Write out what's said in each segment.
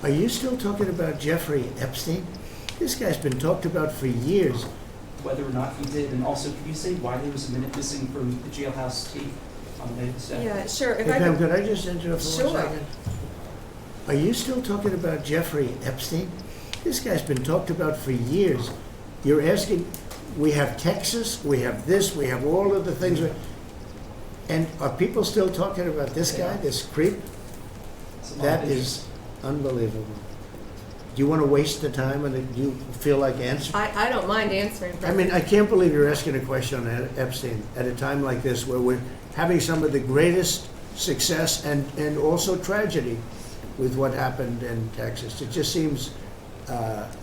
Are you still talking about Jeffrey Epstein? This guy's been talked about for years. Whether or not he did, and also could you say why there was a minute missing from the jailhouse tape on the latest day? Yeah, sure. Hey, Pam, could I just interrupt for 1 Sure. second? Are you still talking about Jeffrey Epstein? This guy's been talked about for years. You're asking, we have Texas, we have this, we have all of the things. And are people still talking about this guy, this creep? It's a lot That of is unbelievable. Do you want to waste the time and do you feel like answering? I don't mind answering. I mean, I can't believe you're asking a question on Epstein at a time like this where we're having some of the greatest success and also tragedy with what happened in Texas. It just seems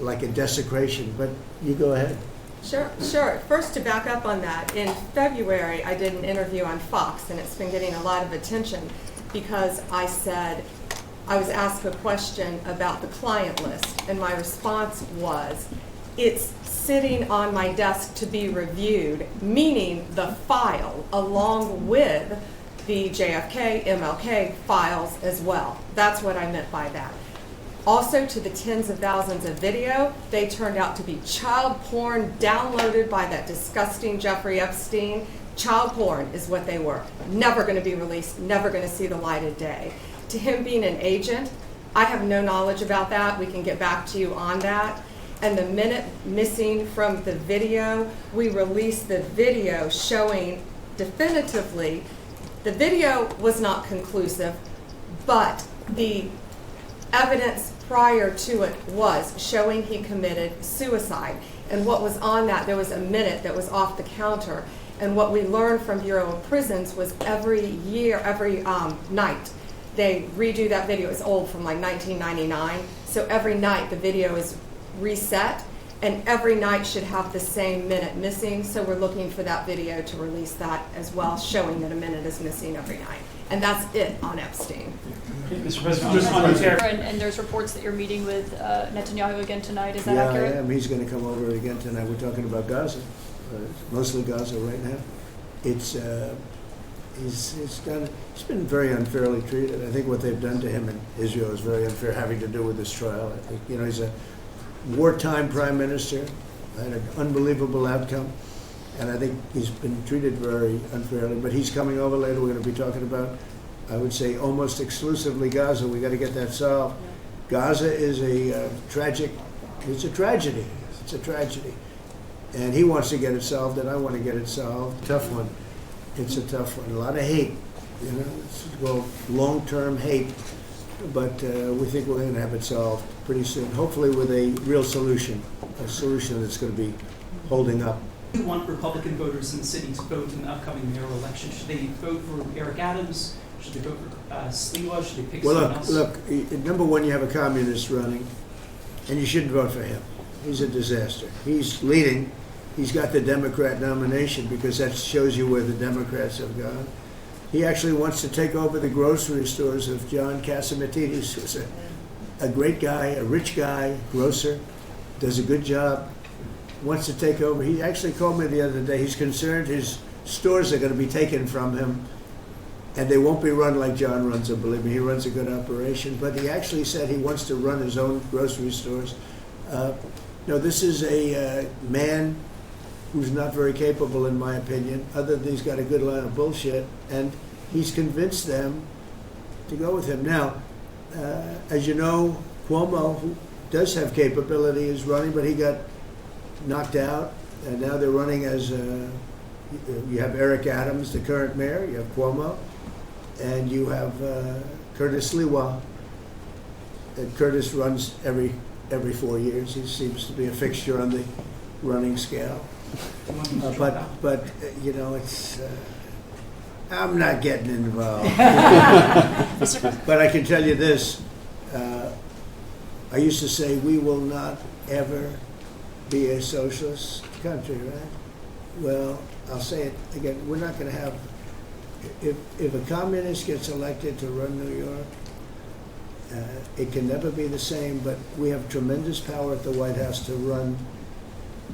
like a desecration, but you go ahead. Sure. First, to back up on that, in February, I did an interview on Fox, and it's been getting a lot of attention because I was asked a question about the client list, and my response was, it's sitting on my desk to be reviewed, meaning the file, along with the JFK, MLK files as well. That's what I meant by that. Also, to the tens of thousands of video, they turned out to be child porn downloaded by that disgusting Jeffrey Epstein. Child porn is what they were. Never going to be released, never going to see the light of day. To him being an agent, I have no knowledge about that. We can get back to you on that. And the minute missing from the video, we released the video showing definitively the video was not conclusive, but the evidence prior to it was showing he committed suicide. And what was on that, there was a minute that was off the counter. And what we learned from Bureau of Prisons was every night, they redo that video. It's old, from like 1999. So every night the video is reset, and every night should have the same minute missing. So we're looking for that video to release that as well, showing that a minute is missing every night. And that's it on Epstein. Mr. President, Just on the tariff. And there's reports that you're meeting with Netanyahu again tonight. Is that accurate? Yeah, I am. He's going to come over again tonight. We're talking about Gaza, mostly Gaza right now. It's he's been very unfairly treated. I think what they've done to him in Israel is very unfair, having to do with this trial. I think, he's a wartime prime minister, had an unbelievable outcome, and I think he's been treated very unfairly. But he's coming over later. We're going to be talking about, I would say, almost exclusively Gaza. We got to get that solved. Gaza is a tragedy. It's a tragedy, and he wants to get it solved, and I want to get it solved. Tough one. It's a tough one. A lot of hate, It's long-term hate, but we think we're going to have it solved pretty soon. Hopefully, with a real solution, a solution that's going to be holding up. Do you want Republican voters in the city to vote in the upcoming mayoral election? Should they vote for Eric Adams? Should they vote for Sliwa? Should they pick someone else? Look, number one, you have a communist running, and you shouldn't vote for him. He's a disaster. He's leading. He's got the Democrat nomination because that shows you where the Democrats have gone. He actually wants to take over the grocery stores of John Catsimatidis, who's a great guy, a rich guy, grocer, does a good job, wants to take over. He actually called me the other day. He's concerned his stores are going to be taken from him, and they won't be run like John runs them. Believe me, he runs a good operation. But he actually said he wants to run his own grocery stores. This is a man who's not very capable, in my opinion, other than he's got a good line of bullshit, and he's convinced them to go with him. Now, as you know, Cuomo, who does have capability, is running, but he got knocked out, and now they're running as, you have Eric Adams, the current mayor, you have Cuomo, and you have Curtis Sliwa. And Curtis runs every 4 years. He seems to be a fixture on the running scale. But it's. I'm not getting involved. But I can tell you this. I used to say we will not ever be a socialist country, right? Well, I'll say it again. We're not going to have. If a communist gets elected to run New York, it can never be the same. But we have tremendous power at the White House to run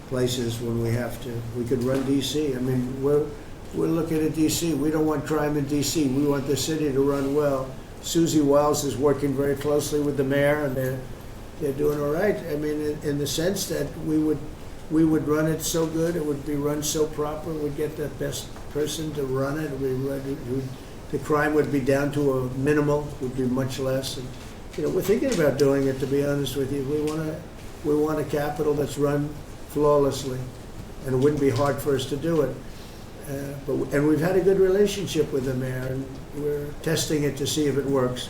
places when we have to. We could run D.C. I mean, we're looking at D.C. We don't want crime in D.C. We want the city to run well. Susie Wiles is working very closely with the mayor, and they're doing all right. I mean, in the sense that we would run it so good, it would be run so proper, we'd get the best person to run it. The crime would be down to a minimal, would be much less. And, we're thinking about doing it, to be honest with you. We want a capital that's run flawlessly, and it wouldn't be hard for us to do it. And we've had a good relationship with the mayor, and we're testing it to see if it works.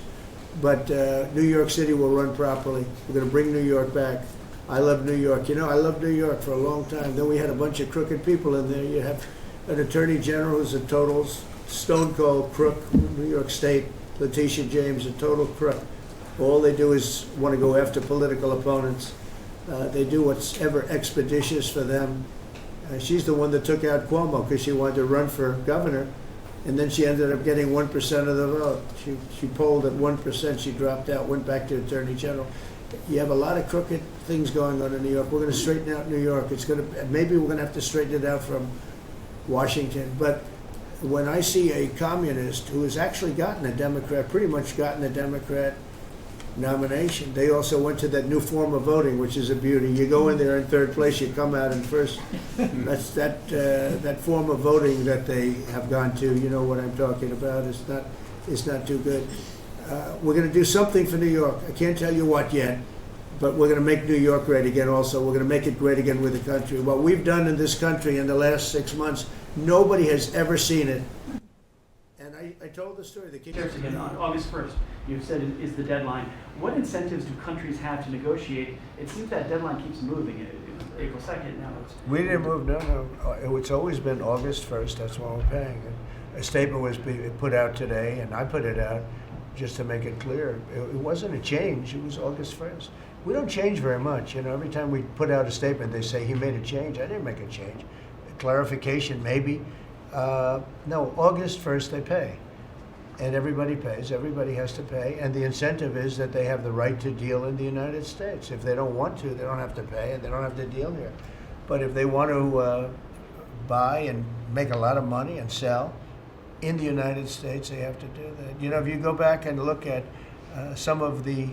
But New York City will run properly. We're going to bring New York back. I love New York. I loved New York for a long time. Then we had a bunch of crooked people in there. You have an attorney general who's a total stone cold crook, New York State, Letitia James, a total crook. All they do is want to go after political opponents. They do what's ever expeditious for them. She's the one that took out Cuomo because she wanted to run for governor, and then she ended up getting 1% of the vote. She polled at 1%. She dropped out, went back to attorney general. You have a lot of crooked things going on in New York. We're going to straighten out New York. Maybe we're going to have to straighten it out from Washington. But when I see a communist who has actually pretty much gotten a Democrat nomination, they also went to that new form of voting, which is a beauty. You go in there in third place, you come out in first. That's that form of voting that they have gone to. You know what I'm talking about. It's not too good. We're going to do something for New York. I can't tell you what yet, but we're going to make New York great again also. We're going to make it great again with the country. What we've done in this country in the last 6 months, nobody has ever seen it. And I told the story. Tariffs again on August 1st, you've said is the deadline. What incentives do countries have to negotiate? It seems that deadline keeps moving. It was April 2nd, now it's... We didn't move, no. It's always been August 1st, that's when we're paying. And a statement was put out today, and I put it out just to make it clear. It wasn't a change, it was August 1st. We don't change very much. Every time we put out a statement, they say, he made a change. I didn't make a change. A clarification, maybe. No, August 1st they pay. And everybody pays, everybody has to pay, and the incentive is that they have the right to deal in the United States. If they don't want to, they don't have to pay, and they don't have to deal here. But if they want to buy and make a lot of money and sell in the United States, they have to do that. If you go back and look at some of the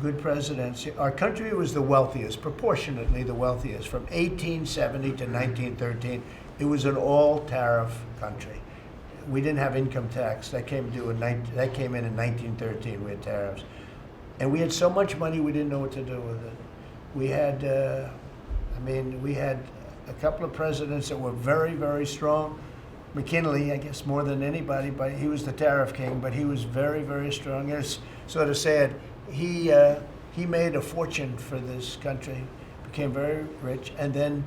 good presidents, our country was the wealthiest, proportionately the wealthiest, from 1870 to 1913. It was an all-tariff country. We didn't have income tax. That came in in 1913. We had tariffs, and we had so much money we didn't know what to do with it. We had, we had a couple of presidents that were very, very strong. McKinley, I guess, more than anybody, but he was the tariff king. But he was very, very strong. It's sort of sad. He made a fortune for this country, became very rich, and then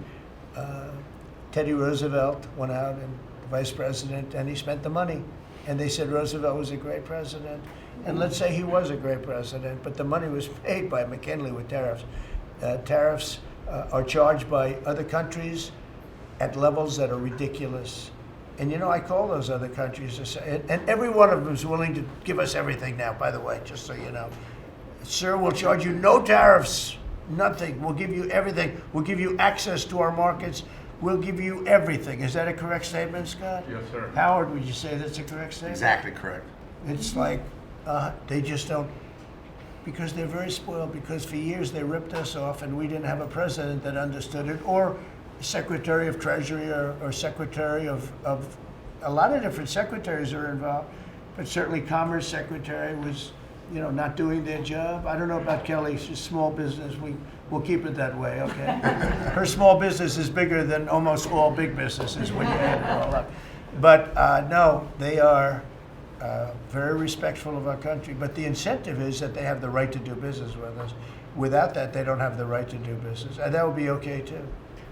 Teddy Roosevelt went out and vice president, and he spent the money. And they said Roosevelt was a great president. And let's say he was a great president, but the money was paid by McKinley with tariffs. Tariffs are charged by other countries at levels that are ridiculous. And I call those other countries, and every one of them is willing to give us everything now, by the way, just so you know. Sir, we'll charge you no tariffs, nothing. We'll give you everything. We'll give you access to our markets. We'll give you everything. Is that a correct statement, Scott? Yes, sir. Howard, would you say that's a correct statement? Exactly correct. It's like they just don't, because they're very spoiled, because for years they ripped us off and we didn't have a president that understood it, or Secretary of Treasury or Secretary of a lot of different secretaries are involved, but certainly Commerce Secretary was, not doing their job. I don't know about Kelly, she's small business. We'll keep it that way, okay? Her small business is bigger than almost all big businesses when you add it all up. But no, they are very respectful of our country. But the incentive is that they have the right to do business with us. Without that, they don't have the right to do business. And that would be okay, too.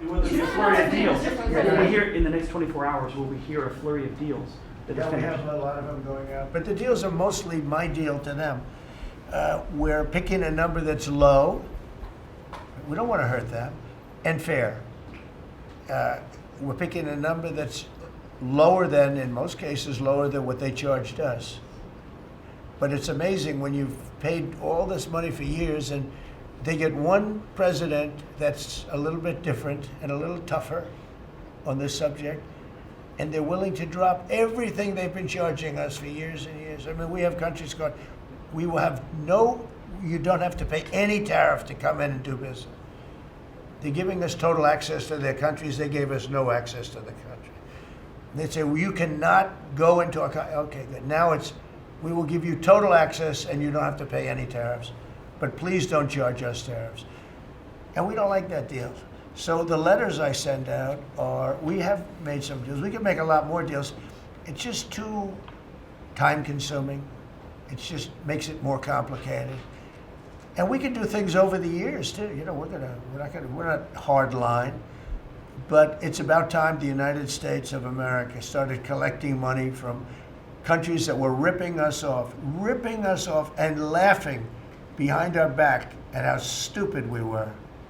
Will there be a flurry of deals? Will we hear in the next 24 hours, will we hear a flurry of deals? Yeah, we have a lot of them going out. But the deals are mostly my deal to them. We're picking a number that's low. We don't want to hurt them. And fair. We're picking a number that's lower than, in most cases, lower than what they charged us. But it's amazing when you've paid all this money for years and they get one president that's a little bit different and a little tougher on this subject, and they're willing to drop everything they've been charging us for years and years. I mean, we have countries going, we will have you don't have to pay any tariff to come in and do business. They're giving us total access to their countries. They gave us no access to the country. They say, well, you cannot go into our country. Okay, good. Now we will give you total access and you don't have to pay any tariffs. But please don't charge us tariffs. And we don't like that deal. So the letters I send out are, we have made some deals. We can make a lot more deals. It's just too time consuming. It just makes it more complicated. And we can do things over the years too. You know, we're not hard line, but it's about time the United States of America started collecting money from countries that were ripping us off and laughing behind our back at how stupid we were.